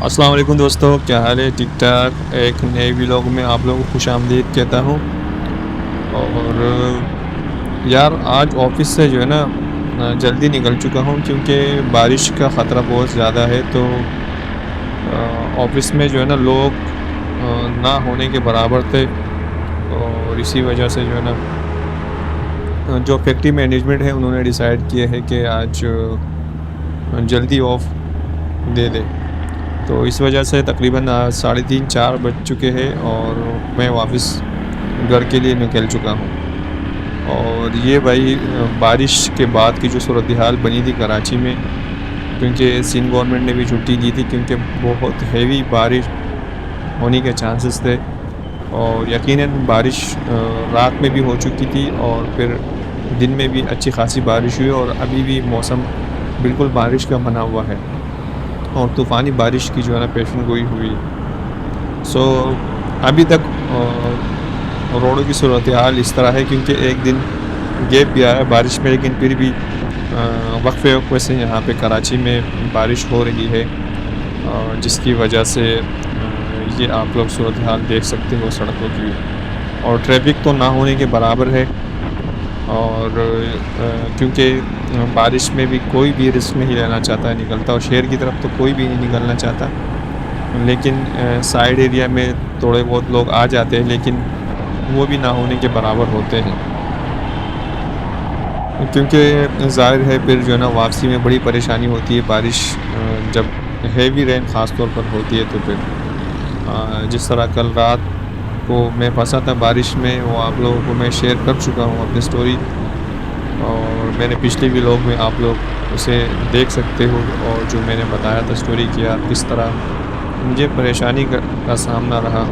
अस्सलाम वालेकुम दोस्तों, क्या हाल है? ठीक ठाक। एक नए व्लॉग में आप लोगों को खुशामदीद कहता हूँ। और यार आज ऑफिस से जो है ना जल्दी निकल चुका हूँ क्योंकि बारिश का ख़तरा बहुत ज़्यादा है। तो ऑफिस में जो है ना लोग ना होने के बराबर थे। और इसी वजह से जो है ना जो फैक्ट्री मैनेजमेंट है उन्होंने डिसाइड किया है कि आज जल्दी ऑफ दे दे। तो इस वजह से तकरीबन 3:30-4 बज चुके हैं और मैं वापस घर के लिए निकल चुका हूँ। और ये भाई बारिश के बाद की जो सूरत हाल बनी थी कराची में, क्योंकि सिंध गवर्नमेंट ने भी छुट्टी दी थी क्योंकि बहुत हेवी बारिश होने के चांसेस थे। और यकीनन बारिश रात में भी हो चुकी थी और फिर दिन में भी अच्छी खासी बारिश हुई और अभी भी मौसम बिल्कुल बारिश का बना हुआ है और तूफ़ानी बारिश की जो है ना पेशन गोई हुई। सो अभी तक रोडों की सूरत हाल इस तरह है क्योंकि एक दिन गैप भी आया बारिश में, लेकिन फिर भी वक्फे वक्फे से यहाँ पे कराची में बारिश हो रही है। जिसकी वजह से ये आप लोग सूरत हाल देख सकते हो सड़कों की। और ट्रैफिक तो ना होने के बराबर है। और क्योंकि बारिश में भी कोई भी रिस्क नहीं लेना चाहता है निकलता, और शहर की तरफ तो कोई भी नहीं निकलना चाहता। लेकिन साइड एरिया में थोड़े बहुत लोग आ जाते हैं, लेकिन वो भी ना होने के बराबर होते हैं क्योंकि ज़ाहिर है फिर जो है ना वापसी में बड़ी परेशानी होती है। बारिश जब हेवी रेन ख़ास तौर पर होती है तो फिर जिस तरह कल रात को मैं फंसा था बारिश में, वो आप लोगों को मैं शेयर कर चुका हूँ अपनी स्टोरी। और मैंने पिछले व्लॉग में आप लोग उसे देख सकते हो, और जो मैंने बताया था स्टोरी किया किस तरह मुझे परेशानी का सामना रहा।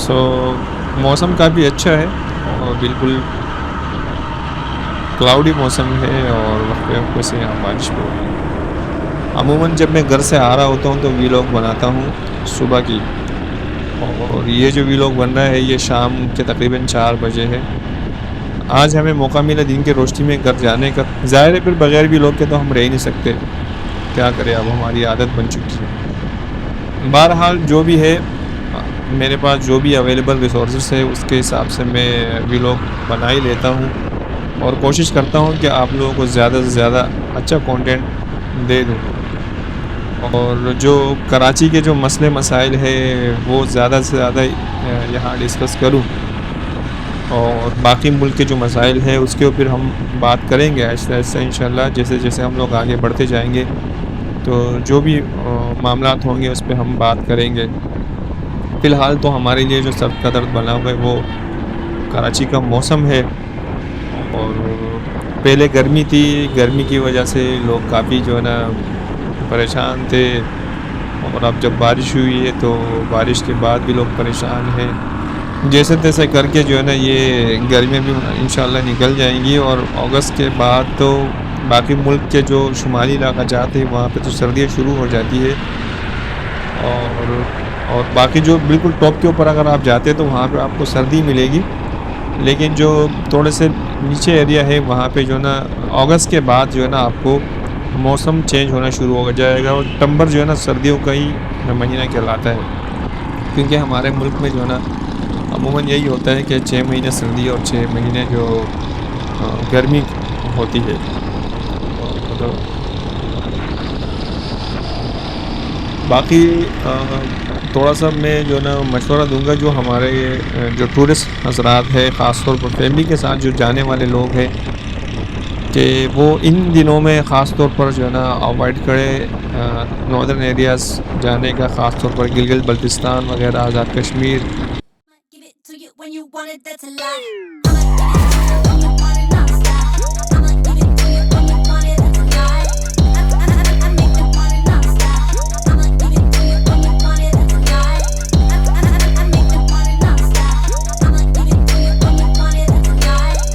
सो मौसम काफ़ी अच्छा है और बिल्कुल क्लाउडी मौसम है और वक्फे वक्फे से यहाँ बारिश भी हो रही है। अमूमन जब मैं घर से आ रहा होता हूँ तो व्लॉग बनाता हूँ सुबह की, और ये जो व्लॉग बन रहा है ये शाम के तकरीबन 4 बजे है। आज हमें मौका मिला दिन के रोशनी में घर जाने का। ज़ाहिर है फिर बगैर व्लॉग के तो हम रह ही नहीं सकते, क्या करें, अब हमारी आदत बन चुकी है। बहरहाल जो भी है, मेरे पास जो भी अवेलेबल रिसोर्स है उसके हिसाब से मैं व्लॉग बना ही लेता हूँ और कोशिश करता हूँ कि आप लोगों को ज़्यादा से ज़्यादा अच्छा कंटेंट दे दूँ। और जो कराची के जो मसले मसाइल है वो ज़्यादा से ज़्यादा यहाँ डिस्कस करूँ, और बाकी मुल्क के जो मसाइल है उसके ऊपर हम बात करेंगे आहिस्ता आहिस्ता इंशाल्लाह। जैसे जैसे हम लोग आगे बढ़ते जाएंगे तो जो भी मामलात होंगे उस पर हम बात करेंगे। फ़िलहाल तो हमारे लिए जो सर का दर्द बना हुआ है वो कराची का मौसम है। और पहले गर्मी थी, गर्मी की वजह से लोग काफ़ी जो है ना परेशान थे, और अब जब बारिश हुई है तो बारिश के बाद भी लोग परेशान हैं। जैसे तैसे करके जो है ना ये गर्मियाँ भी इंशाल्लाह निकल जाएंगी, और अगस्त के बाद तो बाकी मुल्क के जो शुमाली इलाका जाते हैं वहाँ पे तो सर्दियाँ शुरू हो जाती है। और बाकी जो बिल्कुल टॉप के ऊपर अगर आप जाते हैं तो वहाँ पे आपको सर्दी मिलेगी, लेकिन जो थोड़े से नीचे एरिया है वहाँ पे जो है ना अगस्त के बाद जो है ना आपको मौसम चेंज होना शुरू हो जाएगा। और सितंबर जो है ना सर्दियों का ही महीना कहलाता है, क्योंकि हमारे मुल्क में जो है ना अमूमन यही होता है कि 6 महीने सर्दी और 6 महीने जो गर्मी होती है। तो बाकी थोड़ा-सा मैं जो है ना मशवरा दूँगा, जो हमारे जो टूरिस्ट हज़रात है, ख़ास तौर पर फैमिली के साथ जो जाने वाले लोग हैं, कि वो इन दिनों में ख़ास तौर पर जो है ना अवॉइड करें नॉर्दर्न एरियाज़ जाने का, ख़ास तौर पर गिलगित बल्तिस्तान वग़ैरह, Azad Kashmir. Give it to you when you want it, that's a lie. I'ma give it to you when you want it nonstop. I'ma give it to you when you want it, that's a lie. I make you want it nonstop. I'ma give it to you when you want it, that's a lie. I make you want it nonstop. I'ma give it to you when you want it, that's a lie.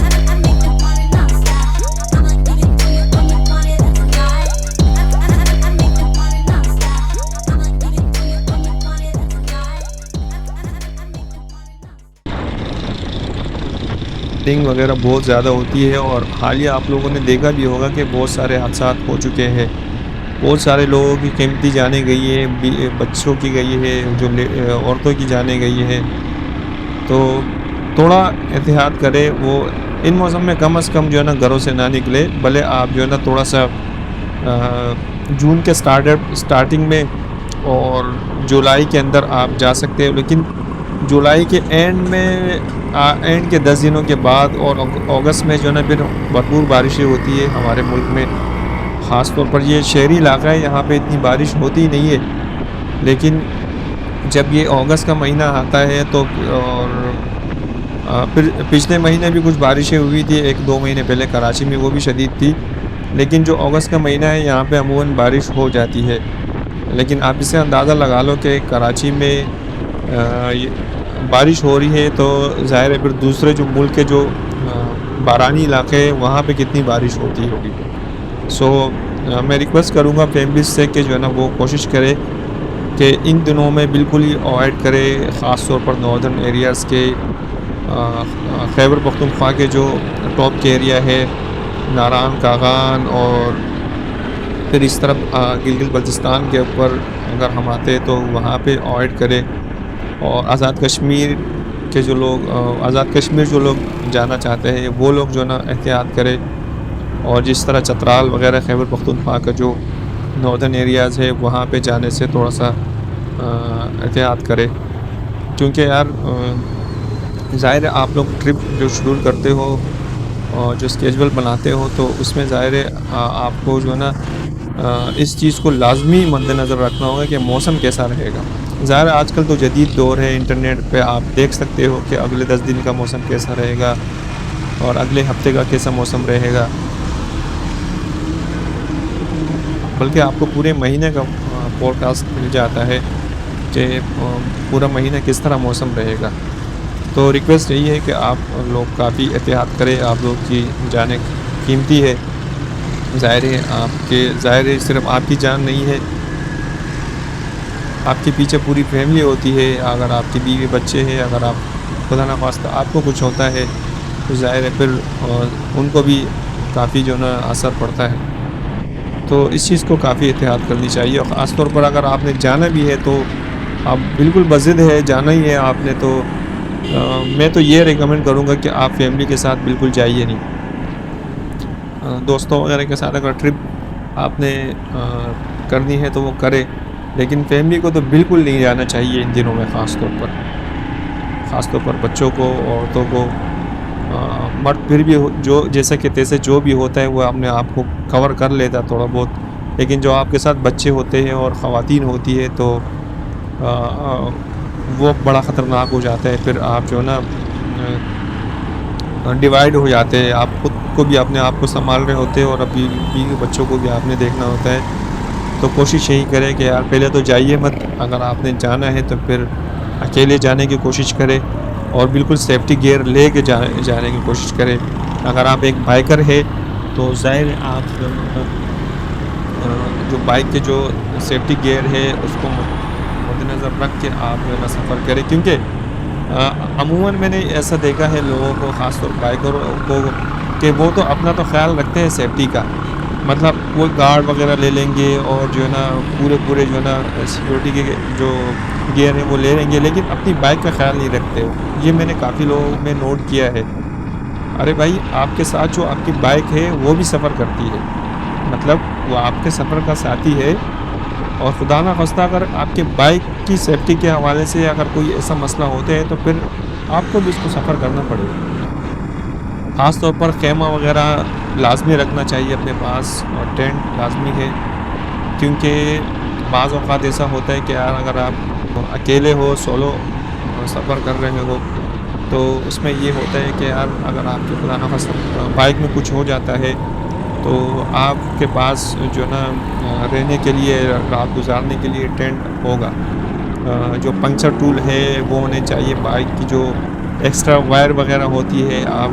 I make you want it nonstop. I'ma give it to you when you want it, that's a lie. I make you want it nonstop. I'ma give it to you when you want it, that's a lie. डिंग वगैरह बहुत ज़्यादा होती है, और हालिया आप लोगों ने देखा भी होगा कि बहुत सारे हादसा हो चुके हैं। बहुत सारे लोगों की कीमती जानें गई है, बच्चों की गई है, जो औरतों की जानें गई है। तो थोड़ा एहतियात करें, वो इन मौसम में कम से कम जो है ना घरों से ना निकले। भले आप जो है ना थोड़ा सा जून के स्टार्टिंग में और जुलाई के अंदर आप जा सकते हो, लेकिन जुलाई के एंड में एंड के 10 दिनों के बाद और अगस्त में जो है ना फिर भरपूर बारिशें होती है हमारे मुल्क में। ख़ास तौर पर ये शहरी इलाका है, यहाँ पे इतनी बारिश होती ही नहीं है, लेकिन जब ये अगस्त का महीना आता है तो और फिर पिछले महीने भी कुछ बारिशें हुई थी, 1-2 महीने पहले कराची में, वो भी शदीद थी। लेकिन जो अगस्त का महीना है, यहाँ पे अमूमन बारिश हो जाती है। लेकिन आप इससे अंदाज़ा लगा लो कि कराची में बारिश हो रही है, तो ज़ाहिर है फिर दूसरे जो मुल्क के जो बारानी इलाके हैं, वहाँ पे कितनी बारिश होती होगी। सो मैं रिक्वेस्ट करूँगा फैमिलीज से कि जो है ना वो कोशिश करें कि इन दिनों में बिल्कुल ही अवॉइड करें, ख़ास तौर पर नॉर्दर्न एरियाज़ के खैबर पख्तूनख्वा के जो टॉप के एरिया है, नारान, कागान, और फिर इस तरफ गिलगित बल्तिस्तान के ऊपर अगर हम आते तो वहाँ पे अवॉइड करें। और आज़ाद कश्मीर के जो लोग आज़ाद कश्मीर जो लोग जाना चाहते हैं, वो लोग जो है ना एहतियात करें। और जिस तरह चतराल वगैरह खैबर पख्तूनख्वा का जो नॉर्दर्न एरियाज़ है, वहाँ पे जाने से थोड़ा सा एहतियात करें, क्योंकि यार ज़ाहिर है आप लोग ट्रिप जो शेड्यूल करते हो और जो स्केजुअल बनाते हो, तो उसमें ज़ाहिर है आपको जो है ना इस चीज़ को लाजमी मद्देनज़र रखना होगा कि मौसम कैसा रहेगा। ज़ाहिर आजकल तो जदीद दौर है, इंटरनेट पे आप देख सकते हो कि अगले 10 दिन का मौसम कैसा रहेगा और अगले हफ्ते का कैसा मौसम रहेगा, बल्कि आपको पूरे महीने का फोरकास्ट मिल जाता है कि पूरा महीना किस तरह मौसम रहेगा। तो रिक्वेस्ट यही है कि आप लोग काफ़ी एहतियात करें, आप लोग की जाने कीमती है। ज़ाहिर है सिर्फ आपकी जान नहीं है, आपके पीछे पूरी फैमिली होती है। अगर आपकी बीवी बच्चे हैं, अगर आप खुदा ना खास्ता आपको कुछ होता है, तो ज़ाहिर है फिर उनको भी काफ़ी जो ना असर पड़ता है। तो इस चीज़ को काफ़ी एहतियात करनी चाहिए। और ख़ास तौर पर अगर आपने जाना भी है, तो आप बिल्कुल बज़िद है, जाना ही है आपने, तो मैं तो ये रिकमेंड करूँगा कि आप फैमिली के साथ बिल्कुल जाइए नहीं। दोस्तों वगैरह के साथ अगर ट्रिप आपने करनी है तो वो करें, लेकिन फैमिली को तो बिल्कुल नहीं जाना चाहिए इन दिनों में। ख़ास तौर पर बच्चों को, औरतों को, मर्द फिर भी जो जैसे कि तैसे जो भी होता है वो अपने आप को कवर कर लेता है थोड़ा बहुत, लेकिन जो आपके साथ बच्चे होते हैं और ख़वातीन होती है, तो वो बड़ा ख़तरनाक हो जाता है। फिर आप जो है ना डिवाइड हो जाते हैं, आप खुद को भी अपने आप को संभाल रहे होते हैं और अभी बीवी बच्चों को भी आपने देखना होता है। तो कोशिश यही करें कि यार पहले तो जाइए मत, अगर आपने जाना है तो फिर अकेले जाने की कोशिश करें और बिल्कुल सेफ्टी गियर ले के जाने की कोशिश करें। अगर आप एक बाइकर है तो ज़ाहिर आप जो बाइक के जो सेफ्टी गियर है उसको मद्देनज़र रख के आप जो है ना सफ़र करें, क्योंकि अमूमन मैंने ऐसा देखा है लोगों को, ख़ासतौर बाइकरों को, कि वो तो अपना तो ख्याल रखते हैं सेफ्टी का, मतलब वो गार्ड वगैरह ले लेंगे और जो है ना पूरे जो है ना सिक्योरिटी के जो गियर है वो ले लेंगे, लेकिन अपनी बाइक का ख्याल नहीं रखते हो। ये मैंने काफ़ी लोगों में नोट किया है। अरे भाई, आपके साथ जो आपकी बाइक है वो भी सफ़र करती है, मतलब वो आपके सफ़र का साथी है, और खुदा ना खास्ता अगर आपके बाइक की सेफ्टी के हवाले से अगर कोई ऐसा मसला होता है तो फिर आपको भी इसको सफ़र करना पड़ेगा। ख़ास तौर पर खेमा वगैरह लाज़मी रखना चाहिए अपने पास, और टेंट लाज़मी है, क्योंकि बाज़ औक़ात ऐसा होता है कि यार अगर आप अकेले हो, सोलो सफ़र कर रहे हो, तो उसमें ये होता है कि यार अगर आपके खुदा ना खास्ता बाइक में कुछ हो जाता है तो आपके पास जो है ना रहने के लिए, रात गुज़ारने के लिए टेंट होगा। जो पंक्चर टूल है वो होने चाहिए, बाइक की जो एक्स्ट्रा वायर वगैरह होती है, आप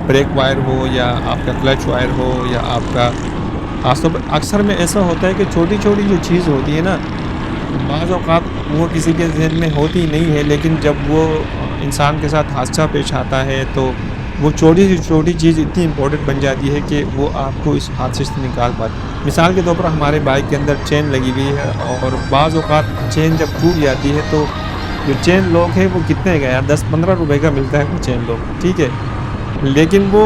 ब्रेक वायर हो या आपका क्लच वायर हो या आपका, ख़ासतौर पर अक्सर में ऐसा होता है कि छोटी-छोटी जो चीज़ होती है ना, बाज़ औक़ात वो किसी के ज़हन में होती नहीं है, लेकिन जब वो इंसान के साथ हादसा पेश आता है तो वो छोटी से छोटी चीज़ इतनी इम्पोर्टेंट बन जाती है कि वो आपको इस हादसे से निकाल पाती। मिसाल के तौर पर हमारे बाइक के अंदर चेन लगी हुई है, और बाज़ औक़ात चेन जब टूट जाती है तो जो चेन लॉक है वो कितने का यार 10-15 रुपए का मिलता है वो चेन लॉक, ठीक है? लेकिन वो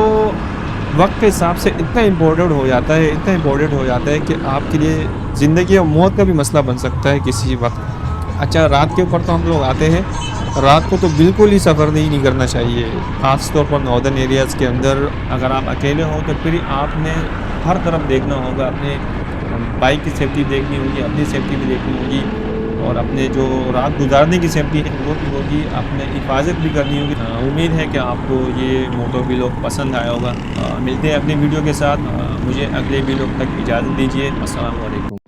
वक़्त के हिसाब से इतना इम्पोर्टेंट हो जाता है, इतना इम्पोर्टेंट हो जाता है कि आपके लिए ज़िंदगी और मौत का भी मसला बन सकता है किसी वक़्त। अच्छा, रात के ऊपर तो हम लोग आते हैं, रात को तो बिल्कुल ही सफ़र नहीं करना चाहिए, ख़ास तौर पर नॉर्दर्न एरियाज़ के अंदर। अगर आप अकेले हो तो फिर आपने हर तरफ देखना होगा, अपने बाइक की सेफ्टी देखनी होगी, अपनी सेफ्टी भी देखनी होगी, और अपने जो रात गुज़ारने की सेफ्टी है वो भी होगी, अपने हिफाज़त भी करनी होगी। उम्मीद है कि आपको ये मोटो व्लॉग पसंद आया होगा। मिलते हैं अगले वीडियो के साथ। मुझे अगले वीडियो तक इजाज़त दीजिए। अस्सलाम वालेकुम।